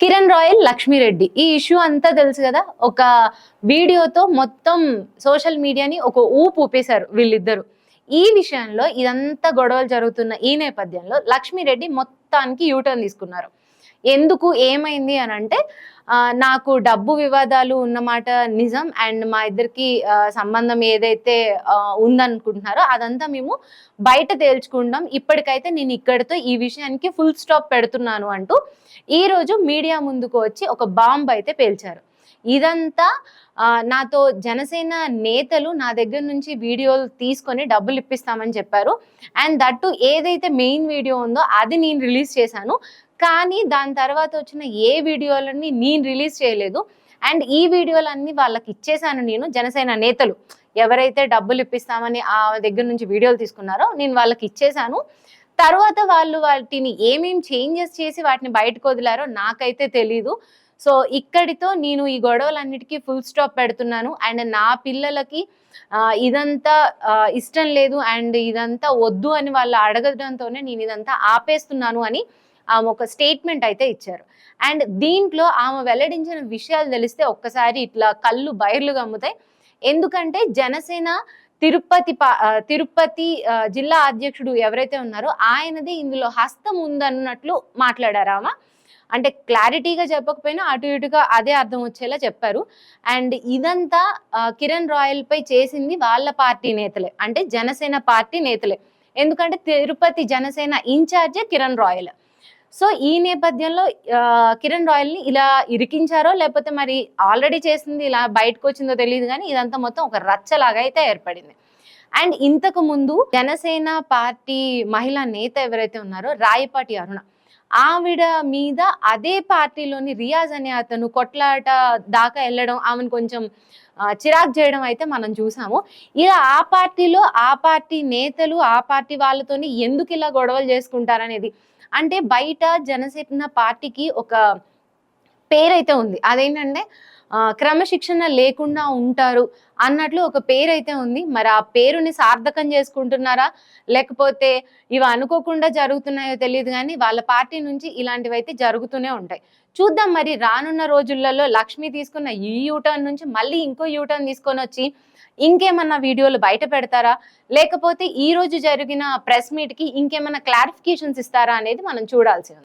Kiran royal, Lakshmi Reddy ఈ issue అంతా తెలుసు కదా. ఒక వీడియోతో మొత్తం సోషల్ మీడియాని ఒక ఊపు ఊపేశారు వీళ్ళిద్దరు. ఈ విషయంలో ఇదంతా గొడవలు జరుగుతున్న ఈ నేపథ్యంలో లక్ష్మీ రెడ్డి మొత్తానికి యూటర్న్ తీసుకున్నారు. ఎందుకు ఏమైంది అని అంటే, నాకు డబ్బు వివాదాలు ఉన్నమాట నిజం. అండ్ మా ఇద్దరికి సంబంధం ఏదైతే ఉందనుకుంటున్నారో అదంతా మేము బయట తేల్చుకుంటాం. ఇప్పటికైతే నేను ఇక్కడితో ఈ విషయానికి ఫుల్ స్టాప్ పెడుతున్నాను అంటూ ఈ రోజు మీడియా ముందుకు వచ్చి ఒక బాంబ్ అయితే పేల్చారు. ఇదంతా నాతో జనసేన నేతలు నా దగ్గర నుంచి వీడియోలు తీసుకొని డబ్బులు ఇప్పిస్తామని చెప్పారు. అండ్ దట్టు ఏదైతే మెయిన్ వీడియో ఉందో అది నేను రిలీజ్ చేశాను. కానీ దాని తర్వాత వచ్చిన ఏ వీడియోలని నేను రిలీజ్ చేయలేదు. అండ్ ఈ వీడియోలన్నీ వాళ్ళకి ఇచ్చేసాను నేను. జనసేన నేతలు ఎవరైతే డబ్బులు ఇప్పిస్తామని ఆ దగ్గర నుంచి వీడియోలు తీసుకున్నారో నేను వాళ్ళకి ఇచ్చేసాను. తర్వాత వాళ్ళు వాటిని ఏమేమి చేంజెస్ చేసి వాటిని బయటకు వదిలారో నాకైతే తెలీదు. సో ఇక్కడితో నేను ఈ గొడవలన్నిటికీ ఫుల్ స్టాప్ పెడుతున్నాను. అండ్ నా పిల్లలకి ఇదంతా ఇష్టం లేదు అండ్ ఇదంతా వద్దు అని వాళ్ళు అడగడంతోనే నేను ఇదంతా ఆపేస్తున్నాను అని ఆమె ఒక స్టేట్మెంట్ అయితే ఇచ్చారు. అండ్ దీంట్లో ఆమె వెల్లడించిన విషయాలు తెలిస్తే ఒక్కసారి ఇట్లా కళ్ళు బైర్లు గమ్ముతాయి. ఎందుకంటే జనసేన తిరుపతి జిల్లా అధ్యక్షుడు ఎవరైతే ఉన్నారో ఆయనది ఇందులో హస్తం ఉందన్నట్లు మాట్లాడారు ఆమె. అంటే క్లారిటీగా చెప్పకపోయినా అటు ఇటుగా అదే అర్థం వచ్చేలా చెప్పారు. అండ్ ఇదంతా కిరణ్ రాయల్ పై చేసింది వాళ్ళ పార్టీ నేతలే, అంటే జనసేన పార్టీ నేతలే. ఎందుకంటే తిరుపతి జనసేన ఇన్ఛార్జే కిరణ్ రాయల్. సో ఈ నేపథ్యంలో కిరణ్ రాయల్ని ఇలా ఇరికించారో లేకపోతే మరి ఆల్రెడీ చేసింది ఇలా బయటకు వచ్చిందో తెలియదు, కానీ ఇదంతా మొత్తం ఒక రచ్చలాగా అయితే ఏర్పడింది. అండ్ ఇంతకు ముందు జనసేన పార్టీ మహిళా నేత ఎవరైతే ఉన్నారో రాయపాటి అరుణ, ఆవిడ మీద అదే పార్టీలోని రియాజ్ అనే అతను కొట్లాట దాకా వెళ్ళడం, ఆమెను కొంచెం చిరాకు చేయడం అయితే మనం చూసాము. ఇలా ఆ పార్టీలో ఆ పార్టీ నేతలు ఆ పార్టీ వాళ్ళతోని ఎందుకు ఇలా గొడవలు చేసుకుంటారనేది, అంటే బయట జనసేన పార్టీకి ఒక పేరైతే ఉంది. అదేంటంటే క్రమశిక్షణ లేకుండా ఉంటారు అన్నట్లు ఒక పేరైతే ఉంది. మరి ఆ పేరుని సార్థకం చేసుకుంటున్నారా లేకపోతే ఇవి అనుకోకుండా జరుగుతున్నాయో తెలియదు, కానీ వాళ్ళ పార్టీ నుంచి ఇలాంటివైతే జరుగుతూనే ఉంటాయి. చూద్దాం మరి రానున్న రోజులలో లక్ష్మి తీసుకున్న ఈ యూటర్న్ నుంచి మళ్ళీ ఇంకో యూటర్న్ తీసుకొని వచ్చి ఇంకేమన్నా వీడియోలు బయట పెడతారా, లేకపోతే ఈ రోజు జరిగిన ప్రెస్ మీట్ కి ఇంకేమన్నా క్లారిఫికేషన్స్ ఇస్తారా అనేది మనం చూడాల్సి ఉంది.